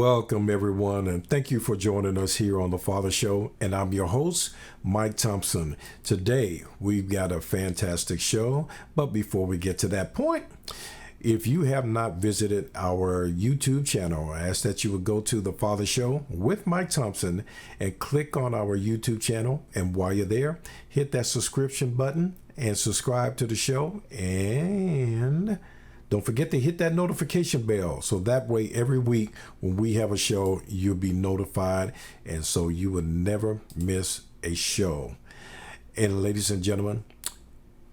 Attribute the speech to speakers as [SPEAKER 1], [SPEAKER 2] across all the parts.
[SPEAKER 1] Welcome, everyone, and thank you for joining us here on The Father Show. And I'm your host, Mike Thompson. Today, we've got a fantastic show. But before we get to that point, if you have not visited our YouTube channel, I ask that you would go to The Father Show with Mike Thompson and click on our YouTube channel. And while you're there, hit that subscription button and subscribe to the show. And don't forget to hit that notification bell so that way every week when we have a show, you'll be notified and so you will never miss a show. And ladies and gentlemen,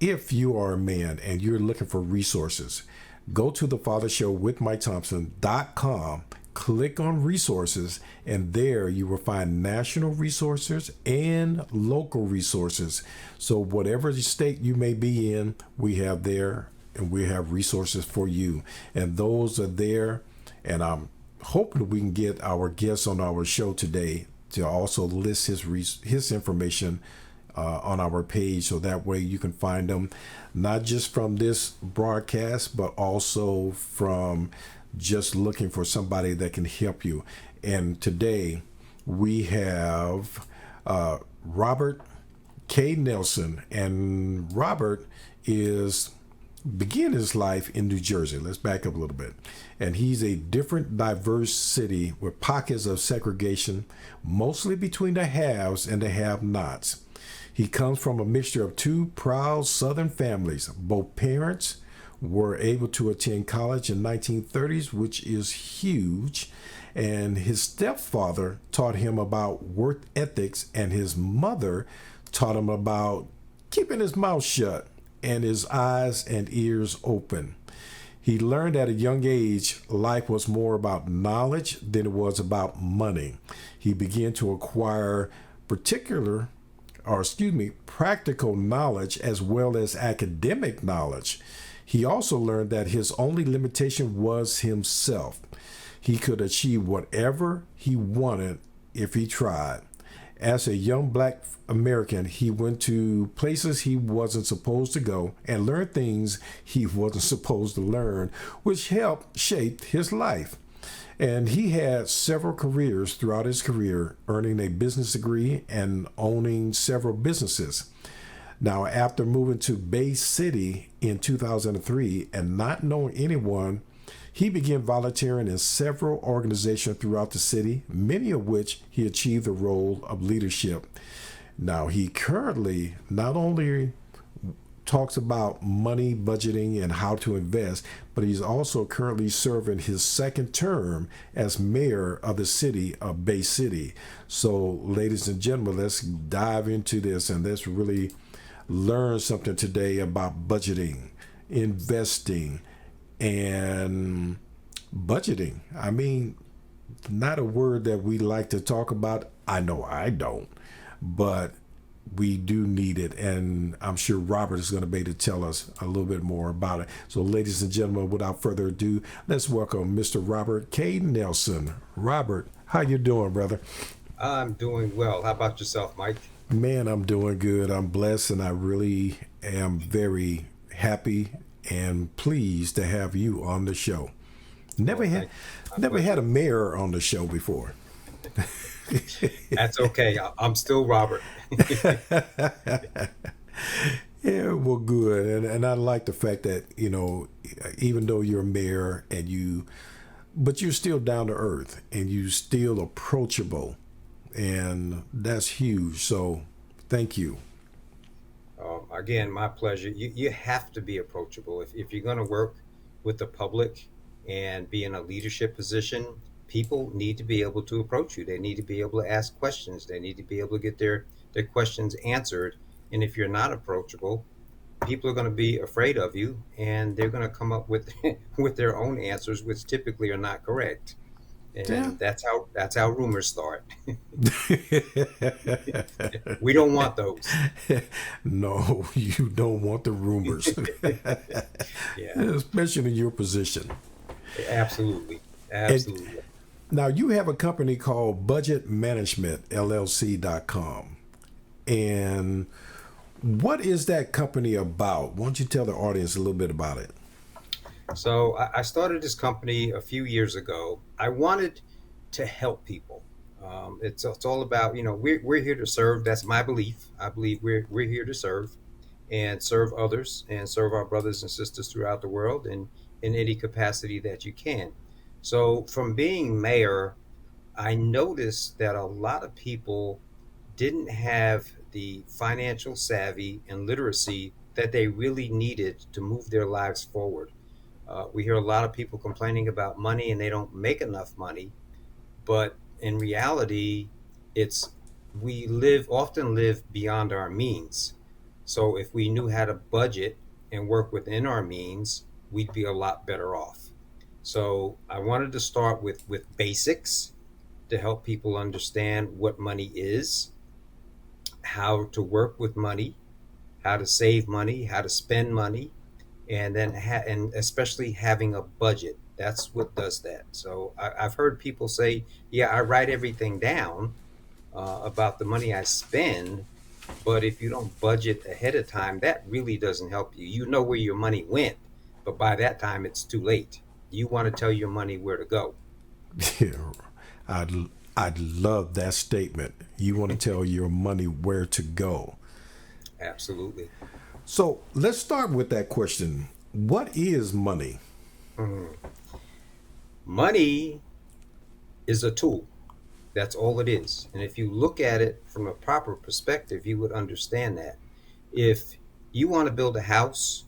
[SPEAKER 1] if you are a man and you're looking for resources, go to thefathershowwithmikethompson.com, click on resources, and there you will find national resources and local resources. So whatever state you may be in, we have there. And we have resources for you. And those are there. And I'm hoping we can get our guest on our show today to also list his information on our page. So that way you can find them, not just from this broadcast, but also from just looking for somebody that can help you. And today we have Robert K. Nelson. And Robert began his life in New Jersey. Let's back up a little bit. And he's a different, diverse city with pockets of segregation, mostly between the haves and the have-nots. He comes from a mixture of two proud Southern families. Both parents were able to attend college in 1930s, which is huge. And his stepfather taught him about work ethics, and his mother taught him about keeping his mouth shut and his eyes and ears open. He learned at a young age life was more about knowledge than it was about money. He began to acquire practical knowledge as well as academic knowledge. He also learned that his only limitation was himself. He could achieve whatever he wanted if he tried. As a young black American, he went to places he wasn't supposed to go and learned things he wasn't supposed to learn, which helped shape his life. And he had several careers throughout his career, earning a business degree and owning several businesses. Now, after moving to Bay City in 2003 and not knowing anyone, he began volunteering in several organizations throughout the city, many of which he achieved the role of leadership. Now, he currently not only talks about money, budgeting, and how to invest, but he's also currently serving his second term as mayor of the city of Bay City. So, ladies and gentlemen, let's dive into this and let's really learn something today about budgeting, investing, and budgeting. I mean, not a word that we like to talk about. I know I don't, but we do need it. And I'm sure Robert is going to be able to tell us a little bit more about it. So ladies and gentlemen, without further ado, let's welcome Mr. Robert K. Nelson. Robert, how you doing, brother?
[SPEAKER 2] I'm doing well. How about yourself, Mike?
[SPEAKER 1] Man, I'm doing good. I'm blessed, and I really am very happy and pleased to have you on the show. Never had a mayor on the show before.
[SPEAKER 2] That's okay. I'm still Robert.
[SPEAKER 1] Yeah, well, good. And I like the fact that, even though you're a mayor but you're still down to earth and you still approachable. And that's huge. So thank you.
[SPEAKER 2] Again, my pleasure. You have to be approachable. If you're going to work with the public and be in a leadership position, people need to be able to approach you. They need to be able to ask questions. They need to be able to get their questions answered. And if you're not approachable, people are going to be afraid of you, and they're going to come up with with their own answers, which typically are not correct. And
[SPEAKER 1] Yeah.
[SPEAKER 2] that's how rumors start. We don't want those.
[SPEAKER 1] No, you don't want the rumors,
[SPEAKER 2] Yeah,
[SPEAKER 1] especially in your position.
[SPEAKER 2] absolutely,
[SPEAKER 1] And
[SPEAKER 2] absolutely.
[SPEAKER 1] now you have a company called Budget Management LLC.com. And what is that company about? Why don't you tell the audience a little bit about it?
[SPEAKER 2] So I started this company a few years ago. I wanted to help people. It's all about, we're here to serve. That's my belief. I believe we're here to serve and serve others and serve our brothers and sisters throughout the world in any capacity that you can. So from being mayor, I noticed that a lot of people didn't have the financial savvy and literacy that they really needed to move their lives forward. We hear a lot of people complaining about money and they don't make enough money, but in reality, it's we often live beyond our means. So if we knew how to budget and work within our means, we'd be a lot better off. So I wanted to start with basics to help people understand what money is, how to work with money, how to save money, how to spend money, and then and especially having a budget. That's what does that. So I've heard people say, "Yeah, I write everything down about the money I spend." But if you don't budget ahead of time, that really doesn't help you. You know where your money went, but by that time, it's too late. You want to tell your money where to go.
[SPEAKER 1] Yeah, I'd I'd love that statement. You want to tell your money where to go.
[SPEAKER 2] Absolutely.
[SPEAKER 1] So let's start with that question. What is money?
[SPEAKER 2] Mhm. Money is a tool. That's all it is. And if you look at it from a proper perspective, you would understand that. If you want to build a house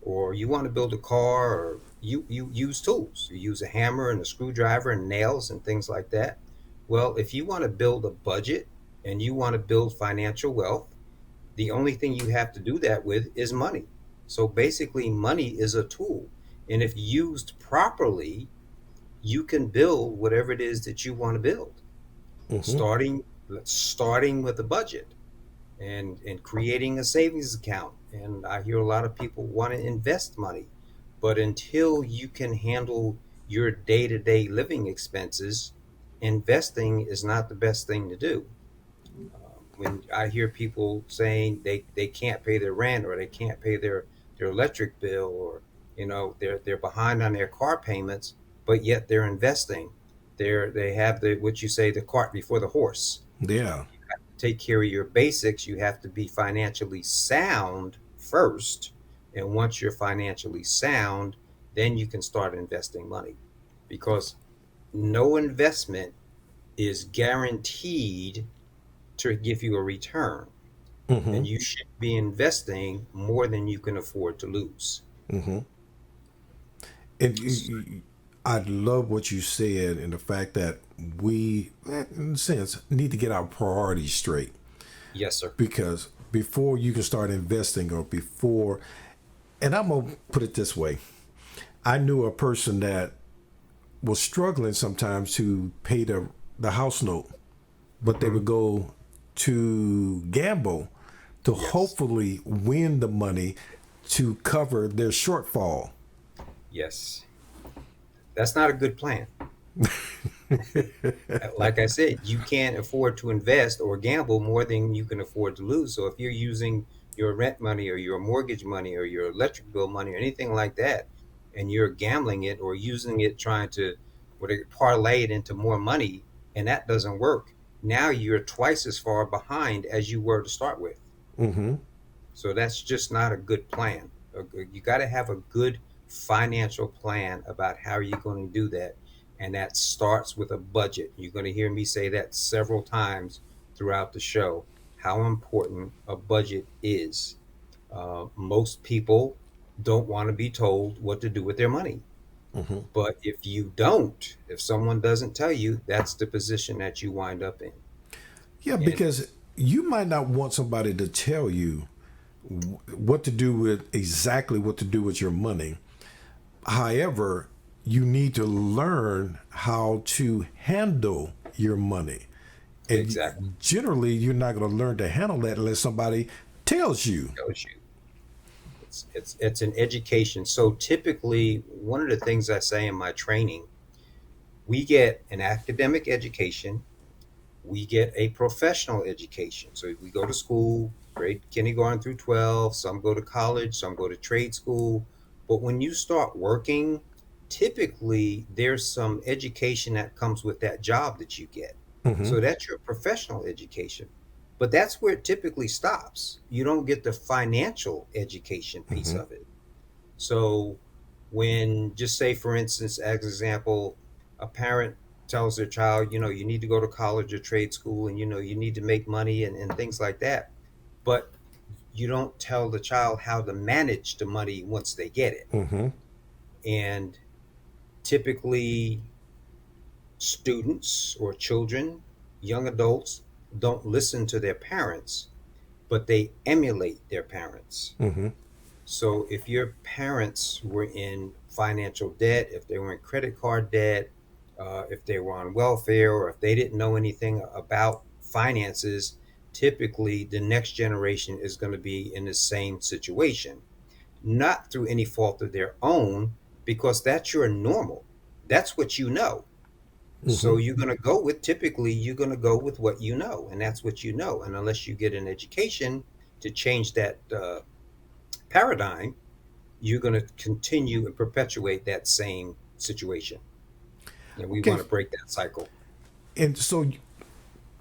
[SPEAKER 2] or you want to build a car, or you use tools, you use a hammer and a screwdriver and nails and things like that. Well, if you want to build a budget and you want to build financial wealth, the only thing you have to do that with is money. So basically, money is a tool. And if used properly, you can build whatever it is that you want to build,
[SPEAKER 1] Hmm.
[SPEAKER 2] starting starting with a budget and creating a savings account. And I hear a lot of people want to invest money, but until you can handle your day-to-day living expenses, investing is not the best thing to do. When I hear people saying they can't pay their rent or they can't pay their electric bill, or they're behind on their car payments, but yet they're investing. They have the what you say, the cart before the horse.
[SPEAKER 1] Yeah.
[SPEAKER 2] Take care of your basics. You have to be financially sound first. And once you're financially sound, then you can start investing money, because no investment is guaranteed to give you a return.
[SPEAKER 1] Hmm.
[SPEAKER 2] And you should be investing more than you can afford to lose.
[SPEAKER 1] Hmm. And I love what you said and the fact that we, in a sense, need to get our priorities straight
[SPEAKER 2] Yes, sir.
[SPEAKER 1] because before you can start investing or before, and I'm going to put it this way. I knew a person that was struggling sometimes to pay the house note, but they
[SPEAKER 2] Hmm.
[SPEAKER 1] would go to gamble to
[SPEAKER 2] Yes.
[SPEAKER 1] hopefully win the money to cover their shortfall.
[SPEAKER 2] Yes. That's not a good plan. Like I said, you can't afford to invest or gamble more than you can afford to lose. So if you're using your rent money or your mortgage money or your electric bill money or anything like that, and you're gambling it or using it trying to parlay it into more money, and that doesn't work, now you're twice as far behind as you were to start with.
[SPEAKER 1] Hmm.
[SPEAKER 2] So that's just not a good plan. You got to have a good financial plan about how you're going to do that. And that starts with a budget. You're going to hear me say that several times throughout the show, how important a budget is. Most people don't want to be told what to do with their money.
[SPEAKER 1] Hmm.
[SPEAKER 2] But if someone doesn't tell you, that's the position that you wind up in.
[SPEAKER 1] Yeah,
[SPEAKER 2] And
[SPEAKER 1] because you might not want somebody to tell you what to do with exactly what to do with your money. However, you need to learn how to handle your money.
[SPEAKER 2] exactly,
[SPEAKER 1] And generally, you're not going to learn to handle that unless somebody tells you.
[SPEAKER 2] tells you. It's an education. So typically, one of the things I say in my training, we get an academic education, we get a professional education. So we go to school, grade kindergarten through 12. Some go to college, some go to trade school. But when you start working, typically there's some education that comes with that job that you get.
[SPEAKER 1] Mm-hmm.
[SPEAKER 2] So that's your professional education. But that's where it typically stops. You don't get the financial education piece
[SPEAKER 1] Mm-hmm.
[SPEAKER 2] of it. So when, just say for instance, as example, a parent tells their child, you need to go to college or trade school, and you need to make money, and things like that. But you don't tell the child how to manage the money once they get it.
[SPEAKER 1] Mm-hmm.
[SPEAKER 2] And typically students or children, young adults, don't listen to their parents, but they emulate their parents.
[SPEAKER 1] Mm-hmm.
[SPEAKER 2] So if your parents were in financial debt, if they were in credit card debt, if they were on welfare, or if they didn't know anything about finances, typically the next generation is going to be in the same situation, not through any fault of their own, because that's your normal. That's what you know.
[SPEAKER 1] Mm-hmm.
[SPEAKER 2] So you're going to go with what you know, and that's what you know. And unless you get an education to change that paradigm, you're going to continue and perpetuate that same situation. And we
[SPEAKER 1] Okay.
[SPEAKER 2] want to break that cycle.
[SPEAKER 1] And so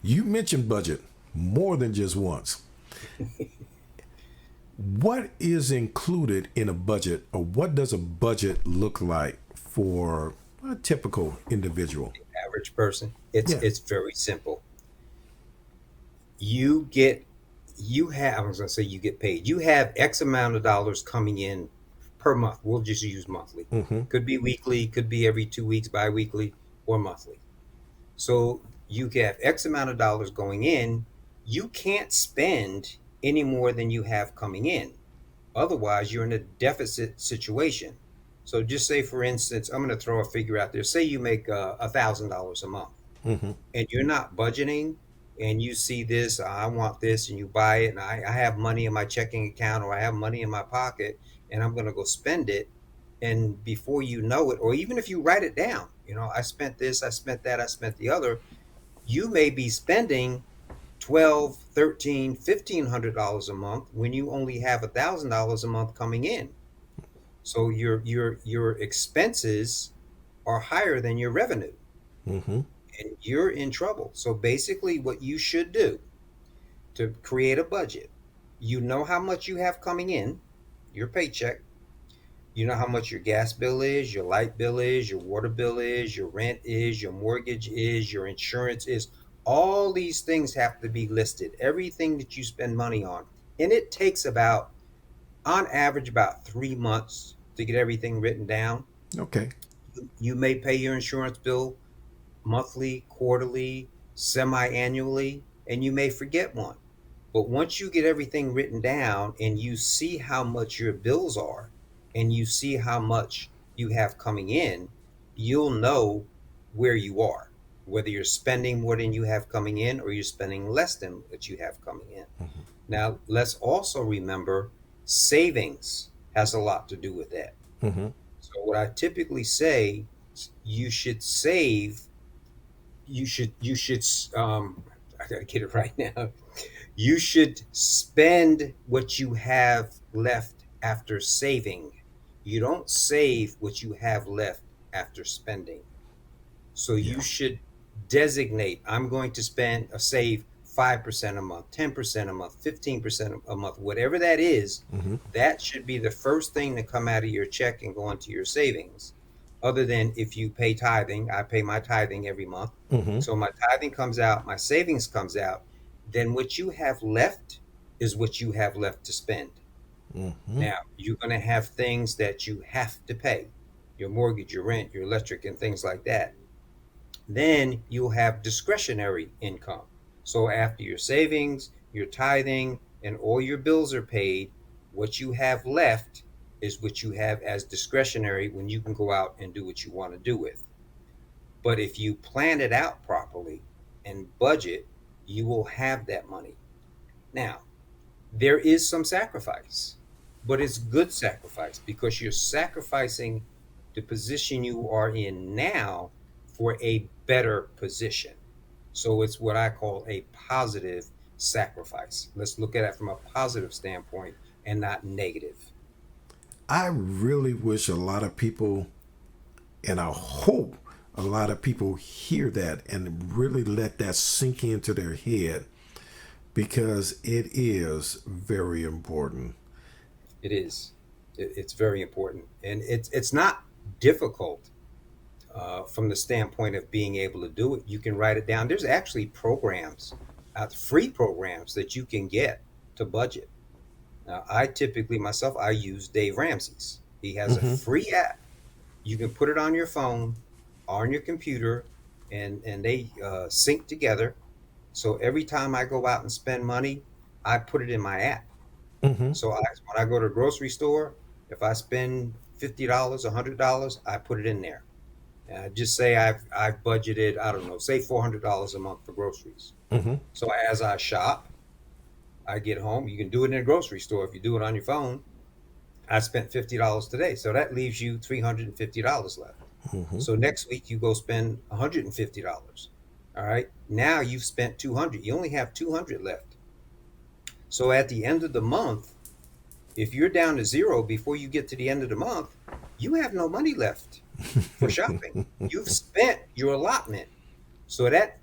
[SPEAKER 1] you mentioned budget more than just once. What is included in a budget, or what does a budget look like for a typical individual?
[SPEAKER 2] Average person, it's
[SPEAKER 1] Yeah.
[SPEAKER 2] it's very simple. You get you have I was going to say you get paid. You have X amount of dollars coming in per month. We'll just use monthly.
[SPEAKER 1] Mm-hmm.
[SPEAKER 2] Could be weekly, could be every 2 weeks, bi-weekly, or monthly. So you have X amount of dollars going in. You can't spend any more than you have coming in. Otherwise, you're in a deficit situation. So just say, for instance, I'm going to throw a figure out there. Say you make $1,000 a month,
[SPEAKER 1] Mm-hmm.
[SPEAKER 2] and you're not budgeting, and you see this, I want this, and you buy it, and I have money in my checking account, or I have money in my pocket, and I'm going to go spend it. And before you know it, or even if you write it down, I spent this, I spent that, I spent the other, you may be spending 12, 13, $1,500 a month when you only have $1,000 a month coming in. So your expenses are higher than your revenue,
[SPEAKER 1] Mm-hmm.
[SPEAKER 2] and you're in trouble. So basically, what you should do to create a budget, you know how much you have coming in, your paycheck. You know how much your gas bill is, your light bill is, your water bill is, your rent is, your mortgage is, your insurance is. All these things have to be listed. Everything that you spend money on. And it takes about, on average, about 3 months to get everything written down.
[SPEAKER 1] Okay.
[SPEAKER 2] You may pay your insurance bill monthly, quarterly, semi annually, and you may forget one. But once you get everything written down and you see how much your bills are, and you see how much you have coming in, you'll know where you are, whether you're spending more than you have coming in or you're spending less than what you have coming in.
[SPEAKER 1] Mm-hmm.
[SPEAKER 2] Now, let's also remember savings has a lot to do with that.
[SPEAKER 1] Mm-hmm.
[SPEAKER 2] So, what I typically say, you should save, you should, I gotta get it right now. You should spend what you have left after saving. You don't save what you have left after spending. So you
[SPEAKER 1] Yeah.
[SPEAKER 2] should designate, I'm going to spend or save 5% a month, 10% a month, 15% a month, whatever that is.
[SPEAKER 1] Mm-hmm.
[SPEAKER 2] That should be the first thing to come out of your check and go into your savings. Other than if you pay tithing, I pay my tithing every month.
[SPEAKER 1] Mm-hmm.
[SPEAKER 2] So my tithing comes out, my savings comes out. Then what you have left is what you have left to spend.
[SPEAKER 1] Mm-hmm.
[SPEAKER 2] Now, you're going to have things that you have to pay, your mortgage, your rent, your electric, and things like that. Then you'll have discretionary income. So after your savings, your tithing, and all your bills are paid, what you have left is what you have as discretionary when you can go out and do what you want to do with. But if you plan it out properly and budget, you will have that money. Now, there is some sacrifice, but it's good sacrifice because you're sacrificing the position you are in now for a better position. So it's what I call a positive sacrifice. Let's look at it from a positive standpoint and not negative.
[SPEAKER 1] I really wish a lot of people And I hope a lot of people hear that and really let that sink into their head, because it is very important.
[SPEAKER 2] It is. It's very important, and it's not difficult from the standpoint of being able to do it. You can write it down. There's actually programs, free programs that you can get to budget. Now, I typically myself I use Dave Ramsey's. He has a
[SPEAKER 1] Hmm.
[SPEAKER 2] free app. You can put it on your phone, on your computer, and they sync together. So every time I go out and spend money, I put it in my app.
[SPEAKER 1] Hmm.
[SPEAKER 2] So when I go to a grocery store, if I spend $50, $100, I put it in there. And I just say I've budgeted, I don't know, say $400 a month for groceries.
[SPEAKER 1] Hmm.
[SPEAKER 2] So as I shop, I get home. You can do it in a grocery store if you do it on your phone. I spent $50 today, so that leaves you $350 left.
[SPEAKER 1] Hmm.
[SPEAKER 2] So next week you go spend $150. All right, now you've spent 200. You only have 200 left. So at the end of the month, if you're down to zero before you get to the end of the month, you have no money left for shopping. You've spent your allotment. So that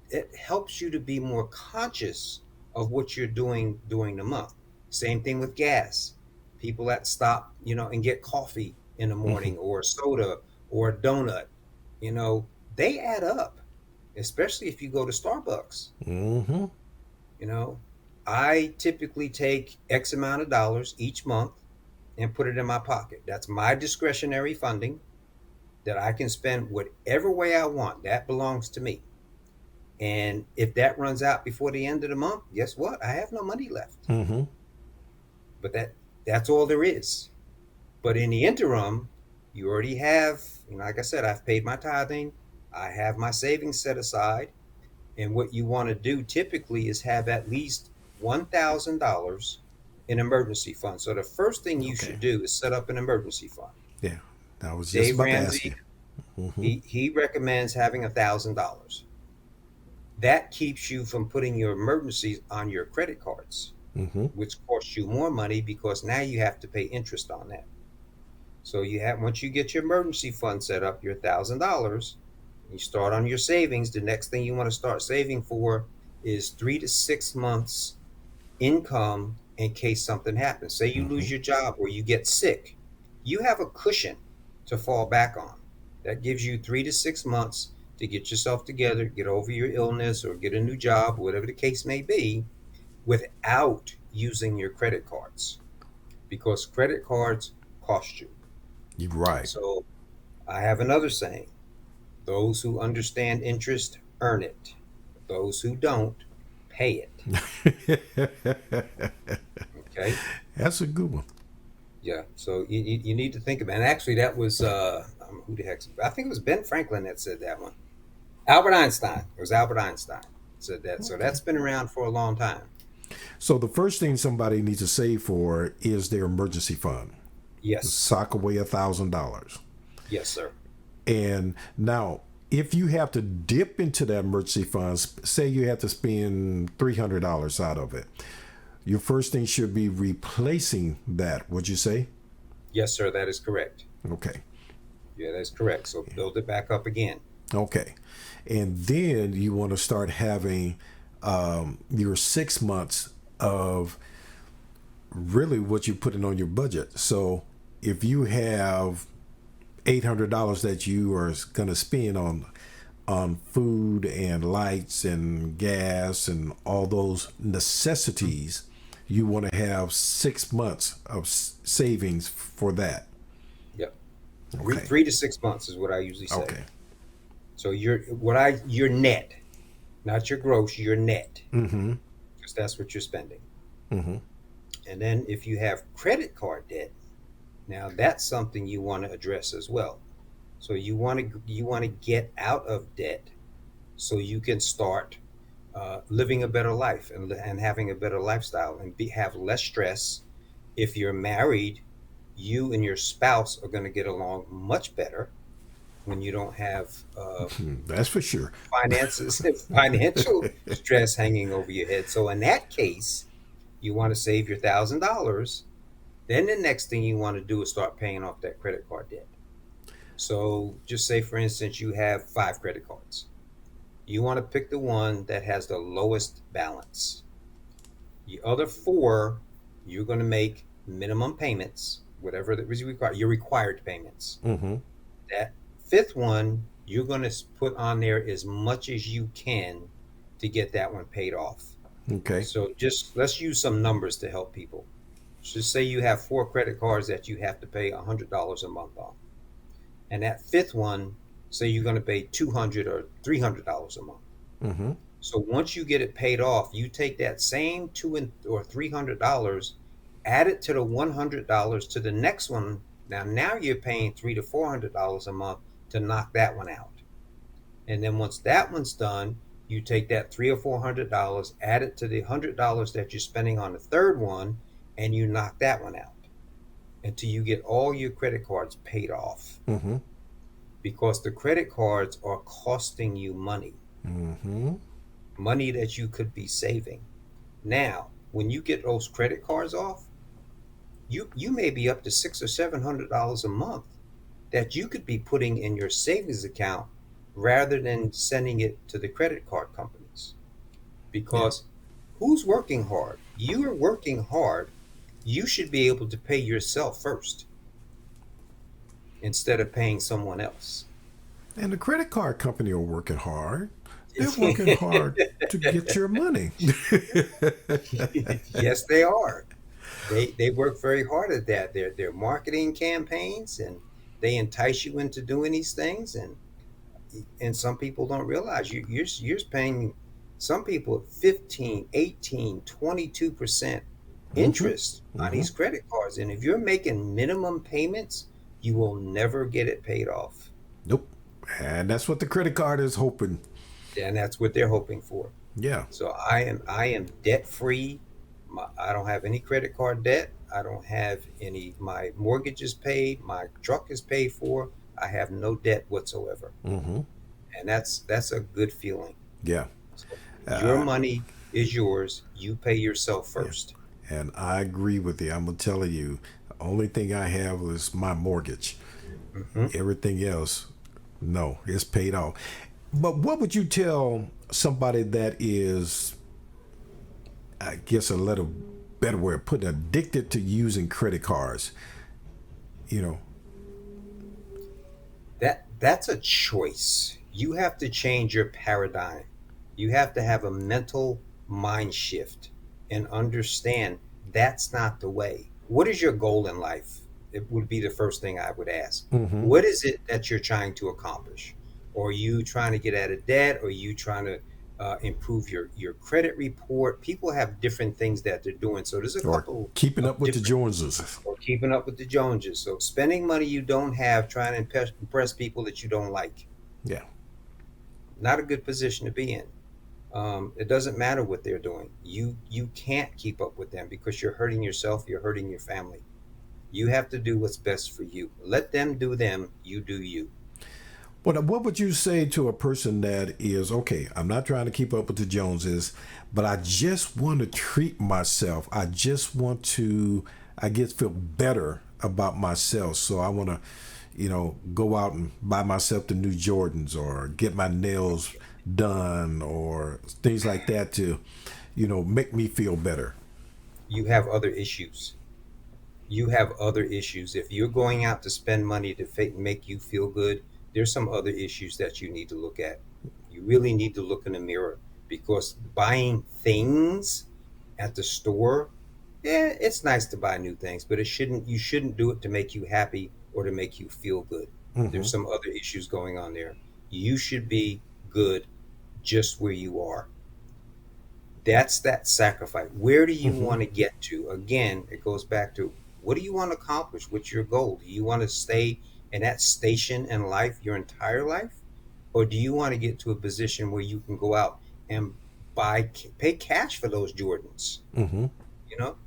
[SPEAKER 2] it helps you to be more conscious of what you're doing during the month. Same thing with gas. People that stop, and get coffee in the
[SPEAKER 1] Hmm.
[SPEAKER 2] morning or a soda or a donut, they add up, especially if you go to Starbucks.
[SPEAKER 1] Hmm.
[SPEAKER 2] You know, I typically take X amount of dollars each month and put it in my pocket. That's my discretionary funding that I can spend whatever way I want. That belongs to me. And if that runs out before the end of the month, guess what? I have no money left.
[SPEAKER 1] Hmm.
[SPEAKER 2] But that's all there is. But in the interim, you already have, like I said, I've paid my tithing. I have my savings set aside. And what you want to do typically is have at least $1,000 in emergency fund. So the first thing you
[SPEAKER 1] Okay.
[SPEAKER 2] should do is set up an emergency fund.
[SPEAKER 1] Yeah. I was just
[SPEAKER 2] Dave
[SPEAKER 1] about to ask
[SPEAKER 2] Ramsey,
[SPEAKER 1] you. Hmm.
[SPEAKER 2] he recommends having $1,000. That keeps you from putting your emergencies on your credit cards,
[SPEAKER 1] Hmm.
[SPEAKER 2] which costs you more money because now you have to pay interest on that. So once you get your emergency fund set up, your $1,000, you start on your savings. The next thing you want to start saving for is 3 to 6 months income in case something happens. Say you
[SPEAKER 1] Hmm.
[SPEAKER 2] lose your job or you get sick, you have a cushion to fall back on. That gives you 3 to 6 months to get yourself together, get over your illness, or get a new job, whatever the case may be, without using your credit cards because credit cards cost you.
[SPEAKER 1] You're right.
[SPEAKER 2] So I have another saying: those who understand interest earn it, those who don't pay it. Okay.
[SPEAKER 1] That's a good one.
[SPEAKER 2] Yeah, so you need to think about it. And actually, that was who the heck? I think it was Ben Franklin that said that one. Albert Einstein. It was Albert Einstein said that. So
[SPEAKER 1] Okay.
[SPEAKER 2] that's been around for a long time.
[SPEAKER 1] So the first thing somebody needs to save for is their emergency fund.
[SPEAKER 2] Yes,
[SPEAKER 1] Sock away $1,000.
[SPEAKER 2] yes, sir.
[SPEAKER 1] And now, if you have to dip into that emergency fund, say you have to spend $300 out of it, your first thing should be replacing that. Would you say?
[SPEAKER 2] Yes, sir. That is correct.
[SPEAKER 1] Okay.
[SPEAKER 2] Yeah, that's correct. So build it back up again.
[SPEAKER 1] Okay. And then you want to start having your 6 months of really what you're putting on your budget. So if you have $800 that you are going to spend on food and lights and gas and all those necessities, you want to have 6 months of savings for that.
[SPEAKER 2] Yep. Three,
[SPEAKER 1] Okay.
[SPEAKER 2] 3 to 6 months is what I usually say.
[SPEAKER 1] Okay.
[SPEAKER 2] So your net, not your gross, your net,
[SPEAKER 1] Mm-hmm.
[SPEAKER 2] because that's what you're spending.
[SPEAKER 1] Mm-hmm.
[SPEAKER 2] And then if you have credit card debt, now that's something you want to address as well. So you want to get out of debt so you can start living a better life and having a better lifestyle and have less stress. If you're married, you and your spouse are going to get along much better when you don't have
[SPEAKER 1] That's for sure.
[SPEAKER 2] finances financial stress hanging over your head. So in that case, you want to save your $1,000. Then the next thing you want to do is start paying off that credit card debt. So just say, for instance, you have 5 credit cards. You want to pick the one that has the lowest balance. The other four, you're going to make minimum payments, whatever that was required, your required payments.
[SPEAKER 1] Mm-hmm.
[SPEAKER 2] That fifth one, you're going to put on there as much as you can to get that one paid off.
[SPEAKER 1] Okay.
[SPEAKER 2] So just let's use some numbers to help people. Just say you have 4 credit cards that you have to pay $100 a month on. And that fifth one, say you're going to pay $200 or $300 a month.
[SPEAKER 1] Mm-hmm.
[SPEAKER 2] So once you get it paid off, you take that same or $300, add it to the $100 to the next one. Now you're paying $300 to $400 a month to knock that one out. And then once that one's done, you take that $300 or $400, add it to the $100 that you're spending on the third one, and you knock that one out until you get all your credit cards paid off.
[SPEAKER 1] Mm-hmm.
[SPEAKER 2] Because the credit cards are costing you money,
[SPEAKER 1] Mm-hmm.
[SPEAKER 2] money that you could be saving. Now, when you get those credit cards off, you may be up to $600 or $700 a month that you could be putting in your savings account rather than sending it to the credit card companies.
[SPEAKER 1] Yeah.
[SPEAKER 2] Because who's working hard? You are working hard. You should be able to pay yourself first instead of paying someone else.
[SPEAKER 1] And the credit card company are working hard. They're working hard to get your money.
[SPEAKER 2] Yes, they are. They work very hard at that. Their marketing campaigns, and they entice you into doing these things, and some people don't realize you're paying some people 15, 18, 22%
[SPEAKER 1] Mm-hmm.
[SPEAKER 2] interest on
[SPEAKER 1] Mm-hmm.
[SPEAKER 2] these credit cards. And if you're making minimum payments, you will never get it paid off.
[SPEAKER 1] Nope. And that's what the credit card is hoping.
[SPEAKER 2] And that's what they're hoping for.
[SPEAKER 1] Yeah.
[SPEAKER 2] So I am debt free. I don't have any credit card debt. I don't have any. My mortgage is paid. My truck is paid for. I have no debt whatsoever,
[SPEAKER 1] Mm-hmm.
[SPEAKER 2] and that's a good feeling.
[SPEAKER 1] Yeah.
[SPEAKER 2] So your
[SPEAKER 1] Uh,
[SPEAKER 2] money is yours. You pay yourself
[SPEAKER 1] yeah.
[SPEAKER 2] first.
[SPEAKER 1] And I agree with you. I'm telling you, the only thing I have is my mortgage.
[SPEAKER 2] Hmm.
[SPEAKER 1] Everything else, no, it's paid off. But what would you tell somebody that is, I guess, a little better way of putting it, addicted to using credit cards? You know,
[SPEAKER 2] That's a choice. You have to change your paradigm. You have to have a mental mind shift and understand that's not the way. What is your goal in life? It would be the first thing I would ask.
[SPEAKER 1] mm-hmm.
[SPEAKER 2] What is it that you're trying to accomplish? Or are you trying to get out of debt? Or are you trying to improve your credit report? People have different things that they're doing. So there's a
[SPEAKER 1] Or
[SPEAKER 2] couple
[SPEAKER 1] keeping
[SPEAKER 2] of
[SPEAKER 1] up with the
[SPEAKER 2] different,
[SPEAKER 1] Joneses.
[SPEAKER 2] or keeping up with the Joneses. So spending money you don't have, trying to impress people that you don't like.
[SPEAKER 1] Yeah.
[SPEAKER 2] Not a good position to be in. It doesn't matter what they're doing. You can't keep up with them because you're hurting yourself. You're hurting your family. You have to do what's best for you. Let them do them. You do you.
[SPEAKER 1] But what would you say to a person that is, okay, I'm not trying to keep up with the Joneses, but I just want to treat myself. I just want to, I guess, feel better about myself. So I want to, go out and buy myself the new Jordans or get my nails done or things like that to, make me feel better.
[SPEAKER 2] You have other issues. You have other issues. If you're going out to spend money to make you feel good, there's some other issues that you need to look at. You really need to look in the mirror because buying things at the store, yeah, it's nice to buy new things, but you shouldn't do it to make you happy or to make you feel good.
[SPEAKER 1] Mm-hmm.
[SPEAKER 2] There's some other issues going on there. You should be good just where you are. That's that sacrifice. Where do you
[SPEAKER 1] Mm-hmm.
[SPEAKER 2] want to get to? Again, it goes back to what do you want to accomplish? What's your goal? Do you want to stay in that station in life your entire life? Or do you want to get to a position where you can go out and pay cash for those Jordans?
[SPEAKER 1] Mm-hmm.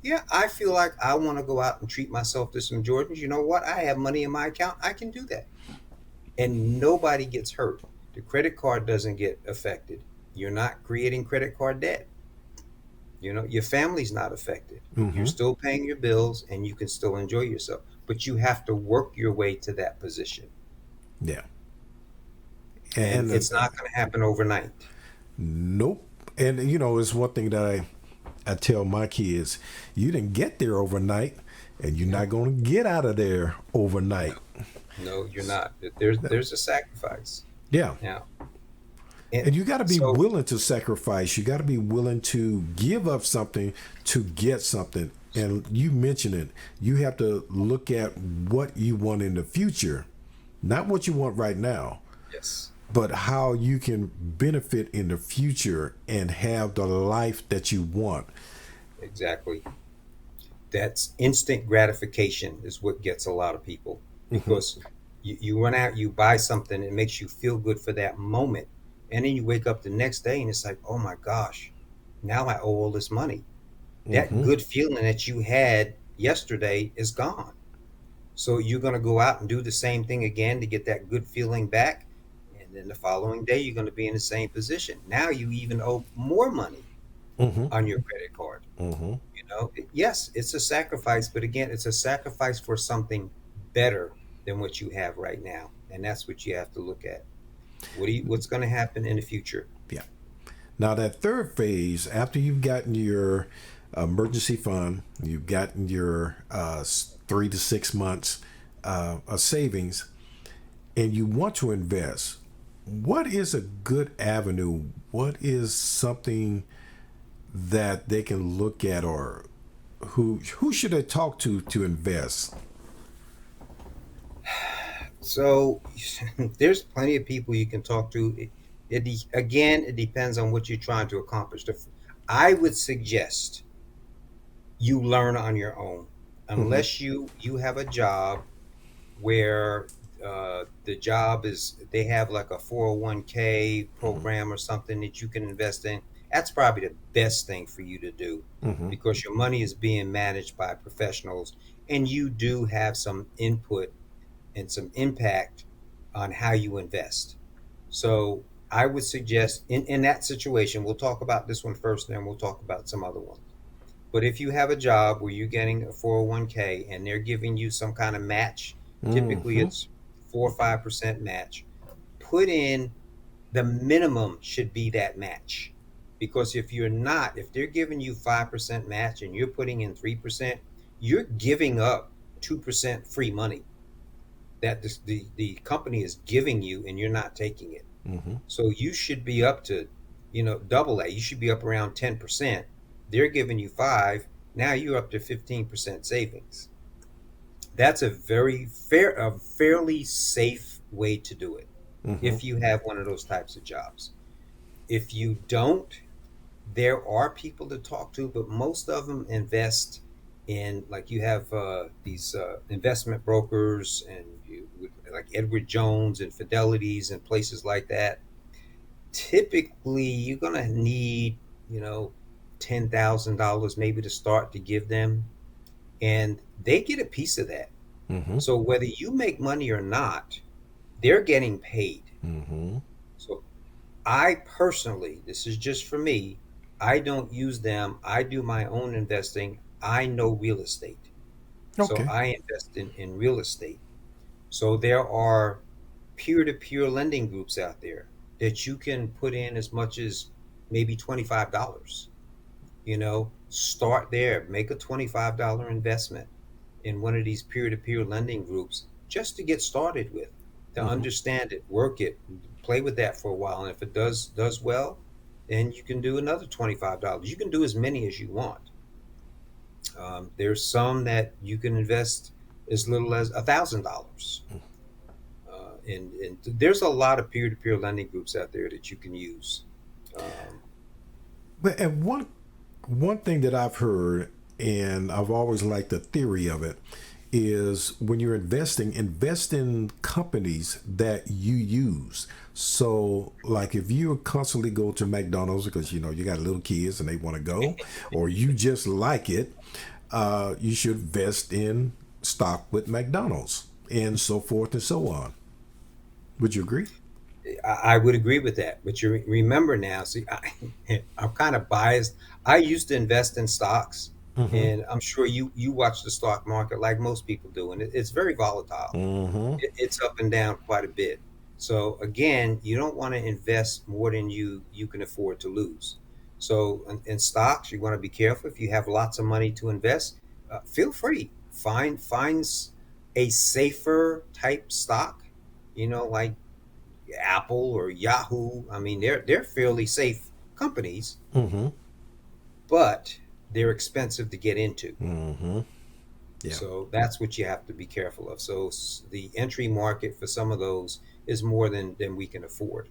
[SPEAKER 2] Yeah, I feel like I want to go out and treat myself to some Jordans. You know what? I have money in my account. I can do that. And nobody gets hurt. The credit card doesn't get affected. You're not creating credit card debt. Your family's not affected. You're
[SPEAKER 1] Mm-hmm.
[SPEAKER 2] still paying your bills and you can still enjoy yourself. But you have to work your way to that position.
[SPEAKER 1] Yeah.
[SPEAKER 2] and
[SPEAKER 1] And
[SPEAKER 2] it's not going to happen overnight.
[SPEAKER 1] nope. And it's one thing that I tell my kids, you didn't get there overnight, and you're
[SPEAKER 2] No,
[SPEAKER 1] not going to get out of there
[SPEAKER 2] no,
[SPEAKER 1] overnight.
[SPEAKER 2] no, you're not. There's a sacrifice
[SPEAKER 1] Yeah.
[SPEAKER 2] now, and
[SPEAKER 1] And you got to be
[SPEAKER 2] so
[SPEAKER 1] willing to sacrifice. You got to be willing to give up something to get something. And you mentioned it. You have to look at what you want in the future, not what you want right now,
[SPEAKER 2] yes,
[SPEAKER 1] but how you can benefit in the future and have the life that you want.
[SPEAKER 2] exactly. That's instant gratification is what gets a lot of people
[SPEAKER 1] Hmm.
[SPEAKER 2] because you run out, you buy something, it makes you feel good for that moment, and then you wake up the next day and it's like, oh my gosh, now I owe all this money. That
[SPEAKER 1] Hmm.
[SPEAKER 2] good feeling that you had yesterday is gone. So you're going to go out and do the same thing again to get that good feeling back. And then the following day, you're going to be in the same position. Now you even owe more money
[SPEAKER 1] Hmm.
[SPEAKER 2] on your credit card.
[SPEAKER 1] Hmm.
[SPEAKER 2] Yes, it's a sacrifice, but again, it's a sacrifice for something better than what you have right now. And that's what you have to look at. What's going to happen in the future?
[SPEAKER 1] Yeah. Now that third phase, after you've gotten your emergency fund, you've gotten your 3 to 6 months of savings, and you want to invest, what is a good avenue? What is something that they can look at, or who should they talk to invest?
[SPEAKER 2] So there's plenty of people you can talk to. Again, it depends on what you're trying to accomplish. I would suggest you learn on your own,
[SPEAKER 1] Hmm.
[SPEAKER 2] unless you have a job where the job is they have like a 401k
[SPEAKER 1] Hmm.
[SPEAKER 2] program or something that you can invest in. That's probably the best thing for you to do
[SPEAKER 1] Hmm.
[SPEAKER 2] because your money is being managed by professionals and you do have some input and some impact on how you invest. So I would suggest in that situation, we'll talk about this one first, and then we'll talk about some other ones. But if you have a job where you're getting a 401k and they're giving you some kind of match, typically
[SPEAKER 1] Hmm.
[SPEAKER 2] it's 4 or 5% match, put in the minimum should be that match. Because if you're not, if they're giving you 5% match and you're putting in 3%, you're giving up 2% free money that the company is giving you and you're not taking it.
[SPEAKER 1] Hmm.
[SPEAKER 2] So you should be up to, double that. You should be up around 10%. They're giving you 5. Now you're up to 15% savings. That's a fairly safe way to do it
[SPEAKER 1] Hmm.
[SPEAKER 2] if you have one of those types of jobs. If you don't, there are people to talk to, but most of them invest in like you have these investment brokers and like Edward Jones and Fidelities and places like that. Typically, you're gonna need $10,000 maybe to start to give them, and they get a piece of that.
[SPEAKER 1] Hmm.
[SPEAKER 2] So whether you make money or not, they're getting paid.
[SPEAKER 1] Hmm.
[SPEAKER 2] So I personally, this is just for me, I don't use them. I do my own investing. I know real estate. So
[SPEAKER 1] Okay.
[SPEAKER 2] I invest in real estate. So there are peer to peer lending groups out there that you can put in as much as maybe $25. Start there, make a $25 investment in one of these peer to peer lending groups just to get started with, to
[SPEAKER 1] Hmm.
[SPEAKER 2] understand it, work it, play with that for a while. And if it does well, then you can do another $25. You can do as many as you want. There's some that you can invest as little as $1,000. And there's a lot of peer to peer lending groups out there that you can use. Um,
[SPEAKER 1] But and one thing that I've heard, and I've always liked the theory of it, is when you're investing, invest in companies that you use. So, like if you constantly go to McDonald's because you got little kids and they want to go, or you just like it, you should invest in stock with McDonald's and so forth and so on. Would you agree?
[SPEAKER 2] I would agree with that, but you remember now. See, I'm kind of biased. I used to invest in stocks,
[SPEAKER 1] Mm-hmm.
[SPEAKER 2] And I'm sure you watch the stock market like most people do, and it's very volatile.
[SPEAKER 1] Mm-hmm.
[SPEAKER 2] It's up and down quite a bit. So again, you don't want to invest more than you can afford to lose. So in stocks, you want to be careful. If you have lots of money to invest, feel free. Find a safer type stock, like Apple or Yahoo. I mean, they're fairly safe companies,
[SPEAKER 1] Mm-hmm.
[SPEAKER 2] but they're expensive to get into.
[SPEAKER 1] Mm-hmm. Yeah.
[SPEAKER 2] So that's what you have to be careful of. So the entry market for some of those is more than we can afford.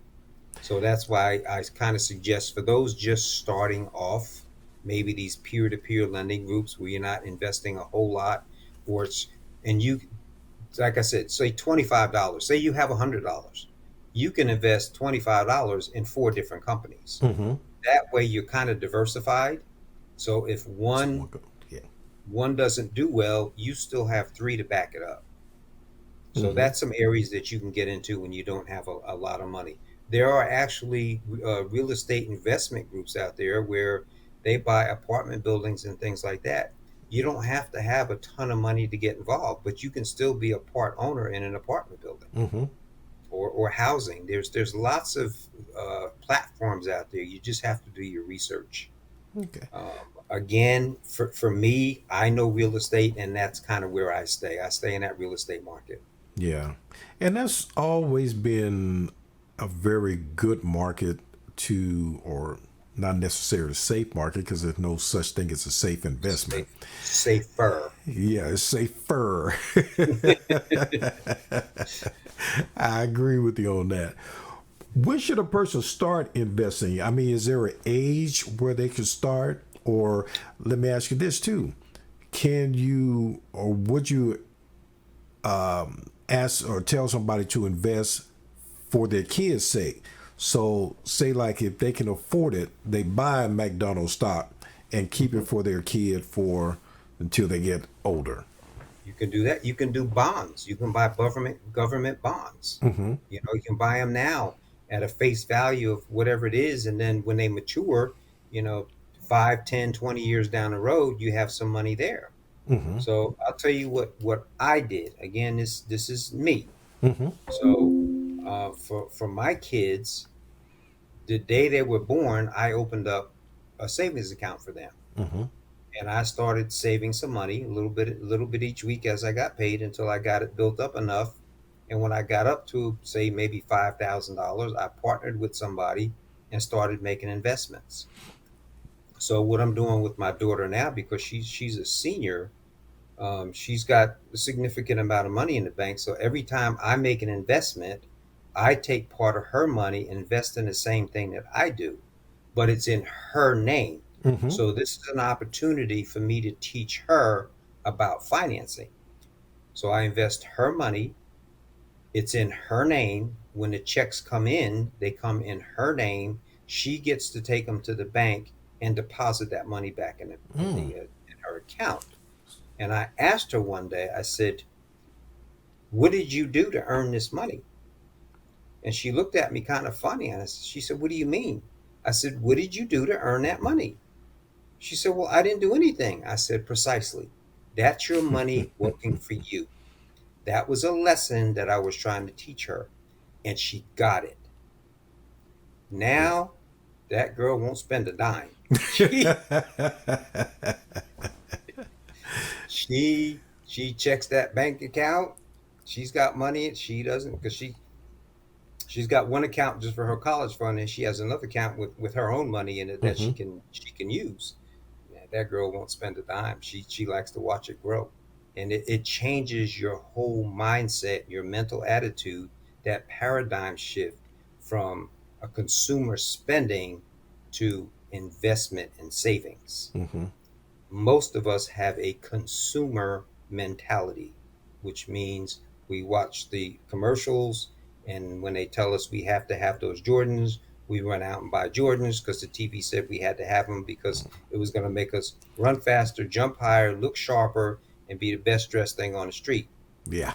[SPEAKER 2] So that's why I kind of suggest for those just starting off, maybe these peer-to-peer lending groups where you're not investing a whole lot, or it's and you like I said, say $25. Say you have $100, you can invest $25 in four different companies.
[SPEAKER 1] Mm-hmm.
[SPEAKER 2] That way, you're kind of diversified. So if
[SPEAKER 1] So
[SPEAKER 2] one
[SPEAKER 1] yeah.
[SPEAKER 2] one doesn't do well, you still have three to back it up. So
[SPEAKER 1] Mm-hmm.
[SPEAKER 2] that's some areas that you can get into when you don't have a lot of money. There are actually real estate investment groups out there where they buy apartment buildings and things like that. You don't have to have a ton of money to get involved, but you can still be a part owner in an apartment building
[SPEAKER 1] Mm-hmm.
[SPEAKER 2] or housing. There's lots of platforms out there. You just have to do your research.
[SPEAKER 1] Okay.
[SPEAKER 2] Again, for me, I know real estate, and that's kind of where I stay. I stay in that real estate market.
[SPEAKER 1] Yeah. And that's always been a very good market to, or not necessarily a safe market because there's no such thing as a safe investment.
[SPEAKER 2] Safer.
[SPEAKER 1] Yeah, it's safer. I agree with you on that. When should a person start investing? I mean, is there an age where they can start? Or let me ask you this too. Can you or would you ask or tell somebody to invest for their kids' sake? So, say like if they can afford it, they buy McDonald's stock and keep it
[SPEAKER 2] Mhm.
[SPEAKER 1] for their kid for until they get older.
[SPEAKER 2] You can do that. You can do bonds. You can buy government bonds.
[SPEAKER 1] Mm-hmm.
[SPEAKER 2] You can buy them now at a face value of whatever it is, and then when they mature, you know, 5, 10, 20 years down the road, you have some money there.
[SPEAKER 1] Mm-hmm.
[SPEAKER 2] So I'll tell you what I did. Again, this is me.
[SPEAKER 1] Mm-hmm.
[SPEAKER 2] So for my kids, the day they were born, I opened up a savings account for them,
[SPEAKER 1] Mm-hmm.
[SPEAKER 2] and I started saving some money, a little bit each week as I got paid until I got it built up enough. And when I got up to say maybe $5,000, I partnered with somebody and started making investments. So what I'm doing with my daughter now, because she's a senior, she's got a significant amount of money in the bank. So every time I make an investment, I take part of her money and invest in the same thing that I do, but it's in her name.
[SPEAKER 1] Mm-hmm.
[SPEAKER 2] So this is an opportunity for me to teach her about financing. So I invest her money. It's in her name. When the checks come in, they come in her name. She gets to take them to the bank and deposit that money back
[SPEAKER 1] Mm.
[SPEAKER 2] in her account. And I asked her one day, I said, "What did you do to earn this money?" And she looked at me kind of funny. And she said, "What do you mean?" I said, "What did you do to earn that money?" She said, "Well, I didn't do anything." I said, "Precisely. That's your money working for you." That was a lesson that I was trying to teach her, and she got it.
[SPEAKER 1] Yeah.
[SPEAKER 2] Now, that girl won't spend a dime. She she checks that bank account. She's got money. She doesn't because she's got one account just for her college fund, and she has another account with her own money in it that
[SPEAKER 1] Mm-hmm.
[SPEAKER 2] she can use. Yeah, that girl won't spend a dime. She likes to watch it grow, and it changes your whole mindset, your mental attitude, that paradigm shift from a consumer spending to investment and savings.
[SPEAKER 1] Mm-hmm.
[SPEAKER 2] Most of us have a consumer mentality, which means we watch the commercials, and when they tell us we have to have those Jordans, we run out and buy Jordans because the TV said we had to have them because it was going to make us run faster, jump higher, look sharper, and be the best dressed thing on the street.
[SPEAKER 1] Yeah.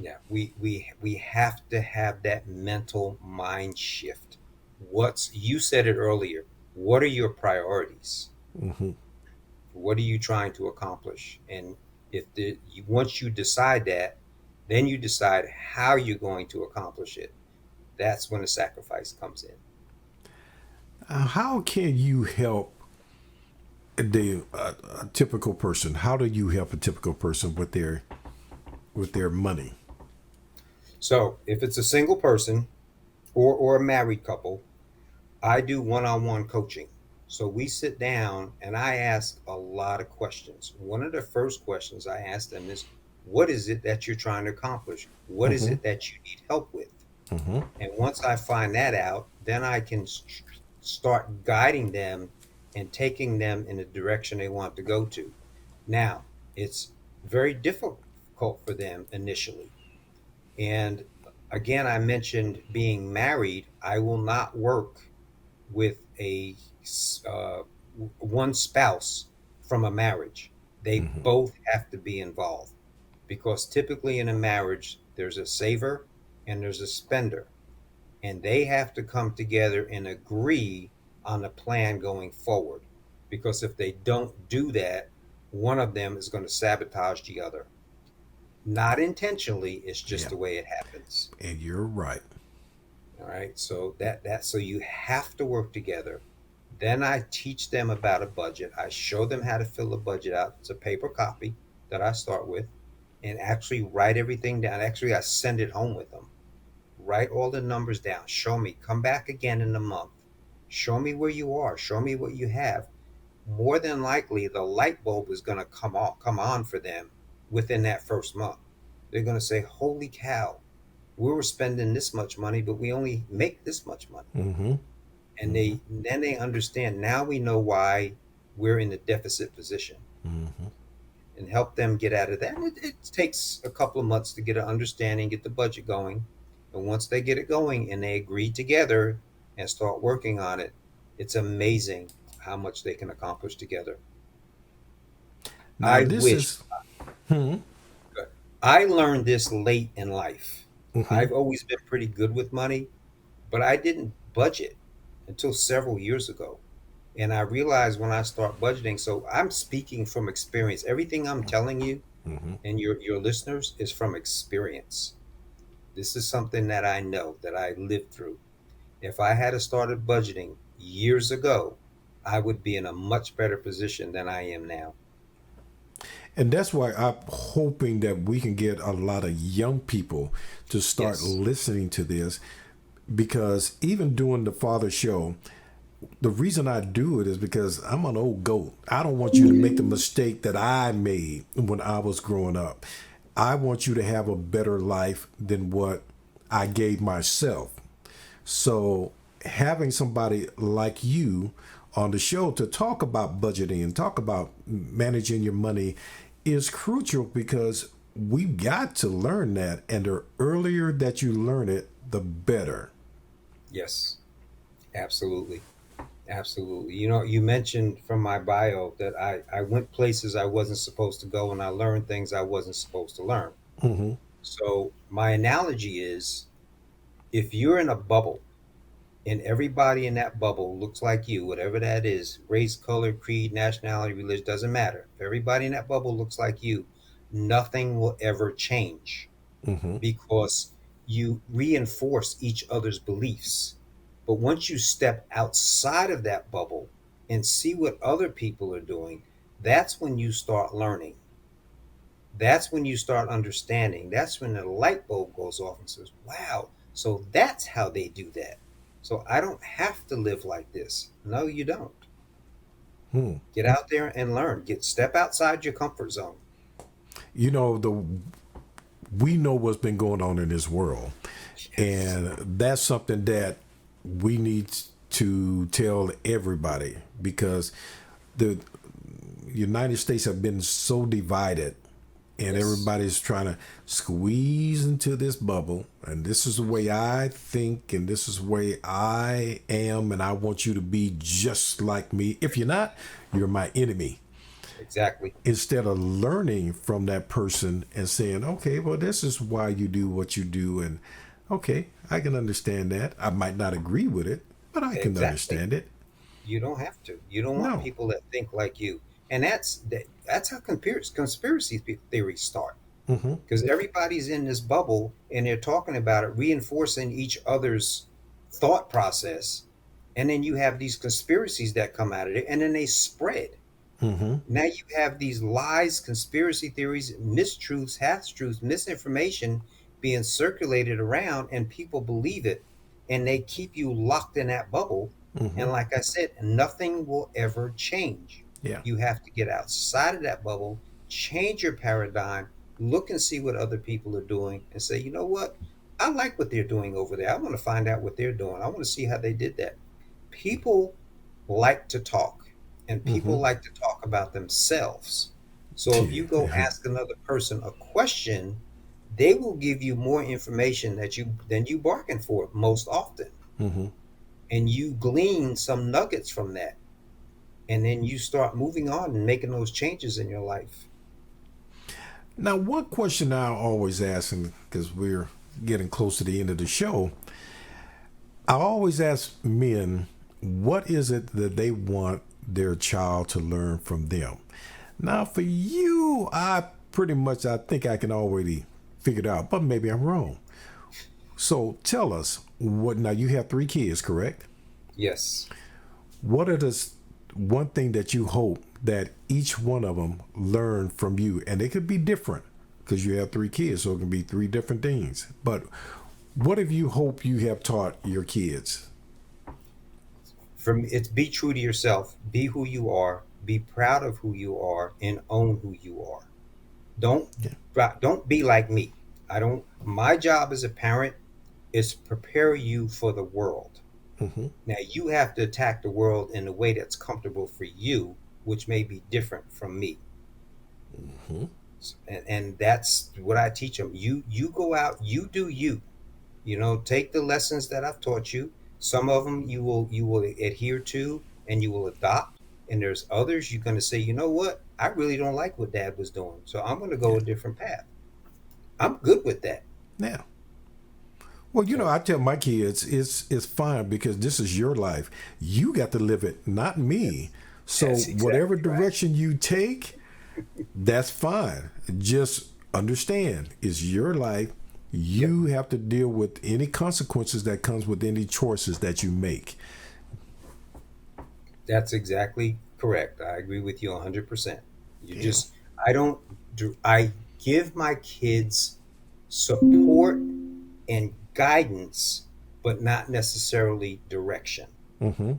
[SPEAKER 2] Yeah, we have to have that mental mind shift. What's You said it earlier. What are your priorities?
[SPEAKER 1] Mm-hmm.
[SPEAKER 2] What are you trying to accomplish? And once you decide that, then you decide how you're going to accomplish it. That's when the sacrifice comes in.
[SPEAKER 1] How can you help a typical person? How do you help a typical person with their money?
[SPEAKER 2] So if it's a single person or a married couple, I do one-on-one coaching. So we sit down and I ask a lot of questions. One of the first questions I ask them is, what is it that you're trying to accomplish? What is
[SPEAKER 1] Mm-hmm.
[SPEAKER 2] it that you need help with?
[SPEAKER 1] Mm-hmm.
[SPEAKER 2] And once I find that out, then I can start guiding them and taking them in the direction they want to go to. Now, it's very difficult for them initially. And again, I mentioned being married. I will not work with a uh, one spouse from a marriage. They
[SPEAKER 1] Mm-hmm.
[SPEAKER 2] both have to be involved because typically in a marriage, there's a saver and there's a spender, and they have to come together and agree on a plan going forward. Because if they don't do that, one of them is going to sabotage the other. Not intentionally, it's just
[SPEAKER 1] Yeah,
[SPEAKER 2] the way it happens.
[SPEAKER 1] and you're right.
[SPEAKER 2] All right. So so you have to work together. Then I teach them about a budget. I show them how to fill a budget out. It's a paper copy that I start with and actually write everything down. Actually, I send it home with them. Write all the numbers down. Show me. Come back again in a month. Show me where you are. Show me what you have. More than likely, the light bulb is going to come on for them within that first month. They're going to say, "Holy cow, we were spending this much money, but we only make this much money."
[SPEAKER 1] Mm-hmm.
[SPEAKER 2] And
[SPEAKER 1] Mm-hmm.
[SPEAKER 2] they understand. Now we know why we're in a deficit position,
[SPEAKER 1] Mm-hmm.
[SPEAKER 2] and help them get out of that. And it takes a couple of months to get an understanding, get the budget going. And once they get it going and they agree together and start working on it, it's amazing how much they can accomplish together.
[SPEAKER 1] Now
[SPEAKER 2] I
[SPEAKER 1] this
[SPEAKER 2] wish
[SPEAKER 1] is. Hmm.
[SPEAKER 2] I learned this late in life.
[SPEAKER 1] Mm-hmm.
[SPEAKER 2] I've always been pretty good with money, but I didn't budget until several years ago. And I realized when I start budgeting, so I'm speaking from experience. Everything I'm telling you
[SPEAKER 1] Mm-hmm.
[SPEAKER 2] and your listeners is from experience. This is something that I know that I lived through. If I had started budgeting years ago, I would be in a much better position than I am now.
[SPEAKER 1] And that's why I'm hoping that we can get a lot of young people to start
[SPEAKER 2] Yes,
[SPEAKER 1] listening to this, because even doing the father show, the reason I do it is because I'm an old goat. I don't want you to make the mistake that I made when I was growing up. I want you to have a better life than what I gave myself. So having somebody like you on the show to talk about budgeting and talk about managing your money is crucial, because we've got to learn that, and the earlier that you learn it, the better.
[SPEAKER 2] yes, absolutely. Absolutely. You know, you mentioned from my bio that I went places I wasn't supposed to go and I learned things I wasn't supposed to learn.
[SPEAKER 1] Hmm.
[SPEAKER 2] So, my analogy is if you're in a bubble and everybody in that bubble looks like you, whatever that is, race, color, creed, nationality, religion, doesn't matter. If everybody in that bubble looks like you, nothing will ever change
[SPEAKER 1] Hmm.
[SPEAKER 2] because you reinforce each other's beliefs. But once you step outside of that bubble and see what other people are doing, that's when you start learning. That's when you start understanding. That's when the light bulb goes off and says, wow, so that's how they do that. So I don't have to live like this. No, you don't.
[SPEAKER 1] Hmm.
[SPEAKER 2] Get out there and learn. Step outside your comfort zone.
[SPEAKER 1] You know, we know what's been going on in this world,
[SPEAKER 2] Yes.
[SPEAKER 1] and that's something that we need to tell everybody, because the United States have been so divided, and
[SPEAKER 2] Yes.
[SPEAKER 1] everybody's trying to squeeze into this bubble, and this is the way I think, and this is the way I am, and I want you to be just like me. If you're not, you're my enemy.
[SPEAKER 2] Exactly.
[SPEAKER 1] Instead of learning from that person and saying, okay, well, this is why you do what you do, and okay, I can understand that. I might not agree with it, but I can
[SPEAKER 2] Exactly.
[SPEAKER 1] understand it.
[SPEAKER 2] You don't have to. You don't want
[SPEAKER 1] No.
[SPEAKER 2] people that think like you. And that's how conspiracy theories start,
[SPEAKER 1] Mm-hmm.
[SPEAKER 2] because everybody's in this bubble and they're talking about it, reinforcing each other's thought process. And then you have these conspiracies that come out of it, and then they spread.
[SPEAKER 1] Mm-hmm.
[SPEAKER 2] Now you have these lies, conspiracy theories, mistruths, half truths, misinformation being circulated around, and people believe it, and they keep you locked in that bubble.
[SPEAKER 1] Mm-hmm.
[SPEAKER 2] And like I said, nothing will ever change.
[SPEAKER 1] Yeah.
[SPEAKER 2] You have to get outside of that bubble, change your paradigm, look and see what other people are doing, and say, you know what? I like what they're doing over there. I want to find out what they're doing. I want to see how they did that. People like to talk, and
[SPEAKER 1] Mm-hmm.
[SPEAKER 2] people like to talk about themselves. So if you go
[SPEAKER 1] Yeah.
[SPEAKER 2] ask another person a question, they will give you more information that you than you bargain for most often.
[SPEAKER 1] Mm-hmm.
[SPEAKER 2] And you glean some nuggets from that. And then you start moving on and making those changes in your life.
[SPEAKER 1] Now, one question I always ask, and because we're getting close to the end of the show, I always ask men, what is it that they want their child to learn from them? Now, for you, I think I can already figure it out, but maybe I'm wrong. So tell us what. Now you have 3 kids, correct?
[SPEAKER 2] Yes.
[SPEAKER 1] What are one thing that you hope that each one of them learn from you, and it could be different because you have 3 kids, so it can be 3 different things. But what have you hope you have taught your kids?
[SPEAKER 2] From it's be true to yourself, be who you are, be proud of who you are, and own who you are. Don't
[SPEAKER 1] Yeah.
[SPEAKER 2] don't be like me. I don't My job as a parent is to prepare you for the world.
[SPEAKER 1] Mm-hmm.
[SPEAKER 2] Now you have to attack the world in a way that's comfortable for you, which may be different from me.
[SPEAKER 1] Mm-hmm.
[SPEAKER 2] And that's what I teach them. You go out, you do you. Take the lessons that I've taught you. Some of them you will adhere to and you will adopt, and there's others you're going to say, you know what, I really don't like what Dad was doing, so I'm going to go
[SPEAKER 1] Yeah.
[SPEAKER 2] a different path. I'm good with that.
[SPEAKER 1] Yeah. Well,
[SPEAKER 2] So
[SPEAKER 1] I tell my kids it's fine because this is your life. You got to live it, not me. So
[SPEAKER 2] that's
[SPEAKER 1] whatever
[SPEAKER 2] exactly right.
[SPEAKER 1] direction you take, that's fine. Just understand it's your life.
[SPEAKER 2] Yep,
[SPEAKER 1] You have to deal with any consequences that comes with any choices that you make.
[SPEAKER 2] that's exactly correct. I agree with you 100%. You
[SPEAKER 1] Yeah.
[SPEAKER 2] just I don't do I give my kids support and guidance, but not necessarily direction.
[SPEAKER 1] Mm-hmm.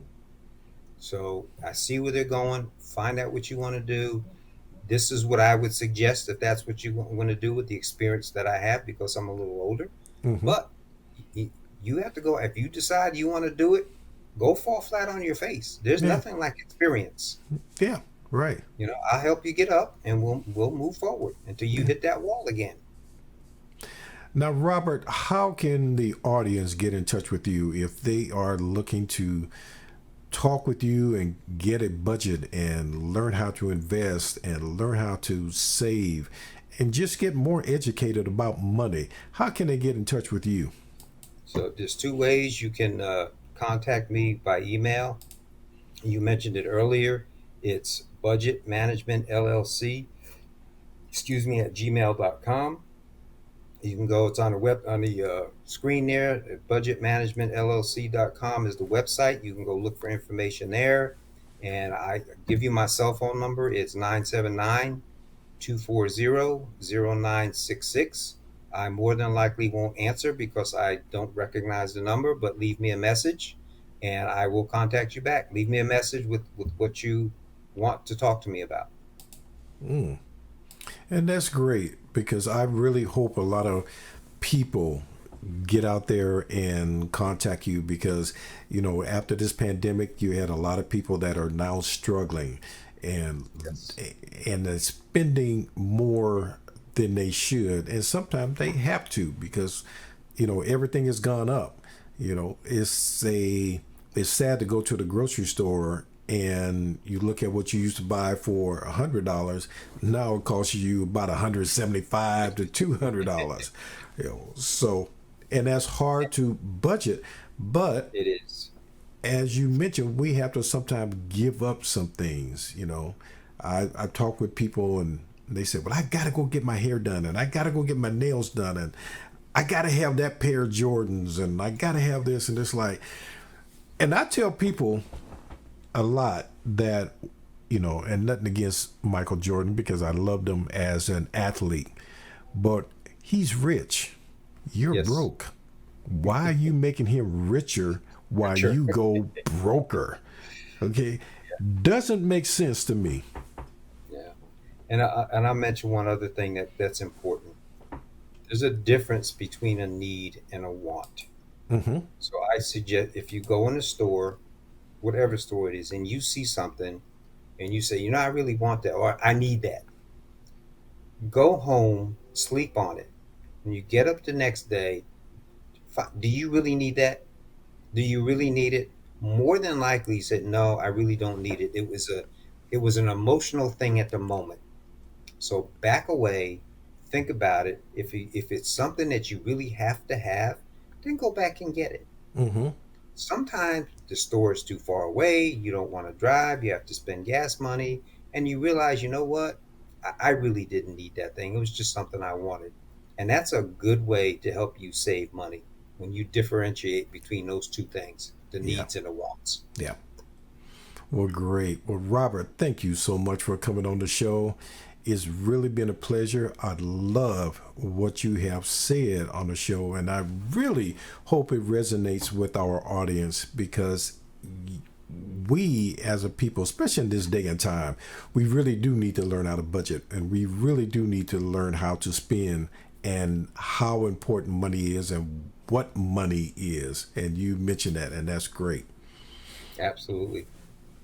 [SPEAKER 2] So I see where they're going. Find out what you want to do. This is what I would suggest if that's what you want to do with the experience that I have, because I'm a little older.
[SPEAKER 1] Mm-hmm.
[SPEAKER 2] But you have to go. If you decide you want to do it, go fall flat on your face. There's
[SPEAKER 1] Yeah.
[SPEAKER 2] nothing like experience.
[SPEAKER 1] Yeah. Right.
[SPEAKER 2] I'll help you get up, and we'll move forward until you
[SPEAKER 1] Yeah.
[SPEAKER 2] hit that wall again.
[SPEAKER 1] Now, Robert, how can the audience get in touch with you if they are looking to talk with you and get a budget and learn how to invest and learn how to save and just get more educated about money? How can they get in touch with you?
[SPEAKER 2] So there's 2 ways you can contact me by email. You mentioned it earlier. It's budget management LLC, at gmail.com. You can go, it's on the screen there. Budgetmanagementllc.com is the website. You can go look for information there. And I give you my cell phone number. It's 979-240-0966. I more than likely won't answer because I don't recognize the number, but leave me a message and I will contact you back. Leave me a message with what you want to talk to me about.
[SPEAKER 1] Mm. And that's great because I really hope a lot of people get out there and contact you because after this pandemic you had a lot of people that are now struggling and
[SPEAKER 2] Yes.
[SPEAKER 1] they're spending more than they should, and sometimes they have to because everything has gone up. It's sad to go to the grocery store and you look at what you used to buy for $100. Now it costs you about $175 to $200. So, and that's hard to budget. But
[SPEAKER 2] It is.
[SPEAKER 1] as you mentioned, we have to sometimes give up some things. I talk with people and they say, well, I got to go get my hair done and I got to go get my nails done and I got to have that pair of Jordans and I got to have this and it's like, and I tell people a lot that, you know, and nothing against Michael Jordan because I loved him as an athlete, but he's rich. You're
[SPEAKER 2] Yes.
[SPEAKER 1] broke. Why are you making him richer while
[SPEAKER 2] Sure.
[SPEAKER 1] you go broker? Okay. Doesn't make sense to me.
[SPEAKER 2] Yeah. And I mentioned one other thing that's important. There's a difference between a need and a want.
[SPEAKER 1] Mm-hmm.
[SPEAKER 2] So I suggest if you go in a store, whatever store it is, and you see something and you say, I really want that or I need that, go home, sleep on it. When you get up the next day, do you really need that? Do you really need it? More than likely, you said, no, I really don't need it. It was an emotional thing at the moment. So back away, think about it. If it's something that you really have to have, then go back and get it.
[SPEAKER 1] Mm-hmm.
[SPEAKER 2] Sometimes the store is too far away. You don't want to drive. You have to spend gas money, and you realize, you know what? I really didn't need that thing. It was just something I wanted, and that's a good way to help you save money when you differentiate between those two things: the
[SPEAKER 1] Yeah.
[SPEAKER 2] needs and the wants.
[SPEAKER 1] Yeah. Well, great. Well, Robert, thank you so much for coming on the show. It's really been a pleasure. I love what you have said on the show, and I really hope it resonates with our audience because we as a people, especially in this day and time, we really do need to learn how to budget and we really do need to learn how to spend and how important money is and what money is. And you mentioned that, and that's great.
[SPEAKER 2] Absolutely.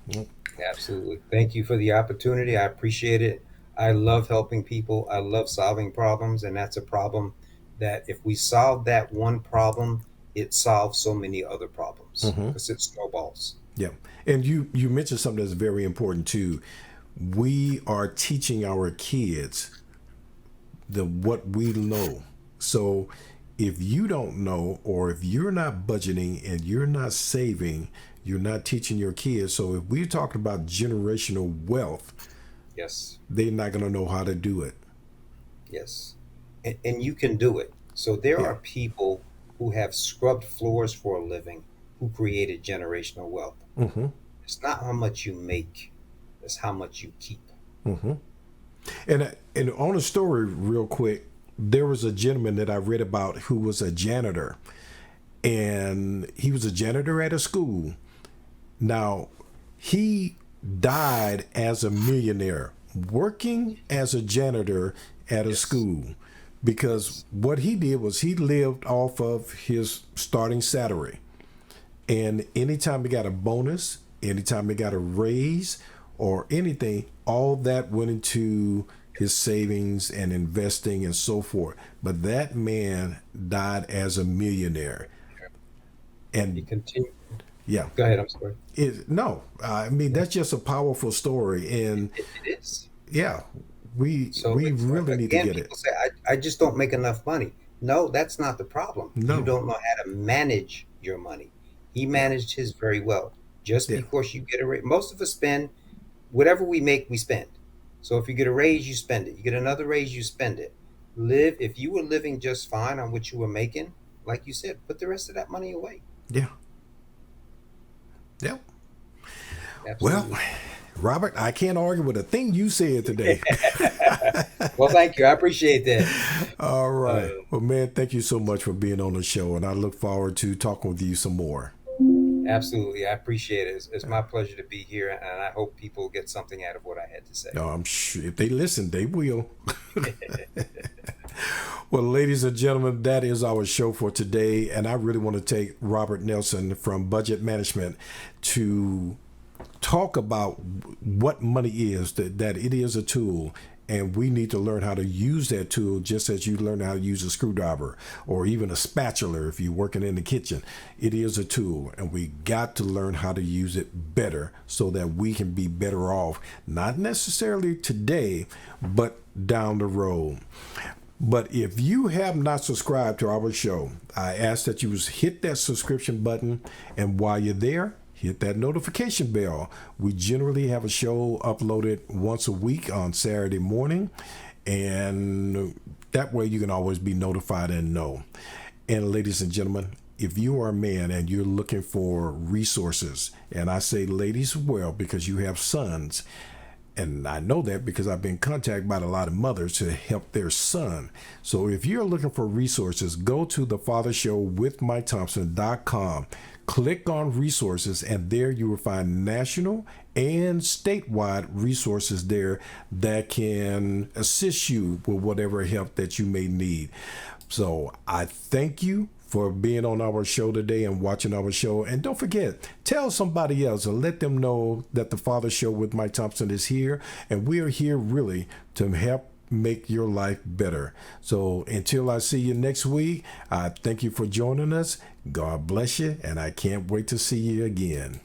[SPEAKER 1] Well,
[SPEAKER 2] Absolutely. Thank you for the opportunity. I appreciate it. I love helping people. I love solving problems. And that's a problem that if we solve that one problem, it solves so many other problems
[SPEAKER 1] mhm.
[SPEAKER 2] because it snowballs.
[SPEAKER 1] Yeah. And you mentioned something that's very important too. We are teaching our kids the what we know. So if you don't know or if you're not budgeting and you're not saving, you're not teaching your kids. So if we're talking about generational wealth,
[SPEAKER 2] Yes.
[SPEAKER 1] they're not going to know how to do it.
[SPEAKER 2] Yes. And you can do it. So there
[SPEAKER 1] Yeah.
[SPEAKER 2] are people who have scrubbed floors for a living who created generational wealth.
[SPEAKER 1] Hmm.
[SPEAKER 2] It's not how much you make, it's how much you keep.
[SPEAKER 1] Hmm. And on a story real quick, there was a gentleman that I read about who was a janitor, and he was a janitor at a school. Now, he died as a millionaire working as a janitor at a
[SPEAKER 2] Yes.
[SPEAKER 1] school because
[SPEAKER 2] Yes.
[SPEAKER 1] what he did was he lived off of his starting salary. And anytime he got a bonus, anytime he got a raise or anything, all that went into his savings and investing and so forth. But that man died as a millionaire.
[SPEAKER 2] He
[SPEAKER 1] And
[SPEAKER 2] continued.
[SPEAKER 1] yeah,
[SPEAKER 2] Go ahead. I'm sorry.
[SPEAKER 1] no, I mean, that's just a powerful story. And
[SPEAKER 2] It is.
[SPEAKER 1] yeah, we
[SPEAKER 2] So
[SPEAKER 1] we
[SPEAKER 2] it's like
[SPEAKER 1] really need to
[SPEAKER 2] again,
[SPEAKER 1] get it.
[SPEAKER 2] people say, I just don't make enough money. No, that's not the problem. You
[SPEAKER 1] No,
[SPEAKER 2] don't know how to manage your money. He
[SPEAKER 1] yeah,
[SPEAKER 2] managed his very well. Just
[SPEAKER 1] yeah,
[SPEAKER 2] because you get a raise, most of us spend whatever we make, we spend. So if you get a raise, you spend it. You get another raise, you spend it. Live, if you were living just fine on what you were making, like you said, put the rest of that money away.
[SPEAKER 1] yeah, yeah. Well,
[SPEAKER 2] Absolutely.
[SPEAKER 1] Robert, I can't argue with a thing you said today.
[SPEAKER 2] Well, thank you. I appreciate that.
[SPEAKER 1] All
[SPEAKER 2] Uh,
[SPEAKER 1] right. Well, man, thank you so much for being on the show, and I look forward to talking with you some more.
[SPEAKER 2] Absolutely. I appreciate it. It's my pleasure to be here, and I hope people get something out of what I had to say.
[SPEAKER 1] No, I'm sure if they listen, they will. Well, ladies and gentlemen, that is our show for today. And I really want to take Robert Nelson from Budget Management to talk about what money is, that it is a tool. And we need to learn how to use that tool just as you learn how to use a screwdriver or even a spatula if you're working in the kitchen. It is a tool, and we got to learn how to use it better so that we can be better off, not necessarily today, but down the road. But if you have not subscribed to our show, I ask that you hit that subscription button, and while you're there, hit that notification bell. We generally have a show uploaded once a week on Saturday morning, and that way you can always be notified and know. And ladies and gentlemen, if you are a man and you're looking for resources, and I say ladies as well because you have sons, and I know that because I've been contacted by a lot of mothers to help their son. So if you're looking for resources, go to thefathershowwithmikethompson.com. Click on resources, and there you will find national and statewide resources there that can assist you with whatever help that you may need. So I thank you for being on our show today and watching our show. And don't forget, tell somebody else and let them know that the Father Show with Mike Thompson is here. And we are here really to help make your life better. So until I see you next week, I thank you for joining us. God bless you. And I can't wait to see you again.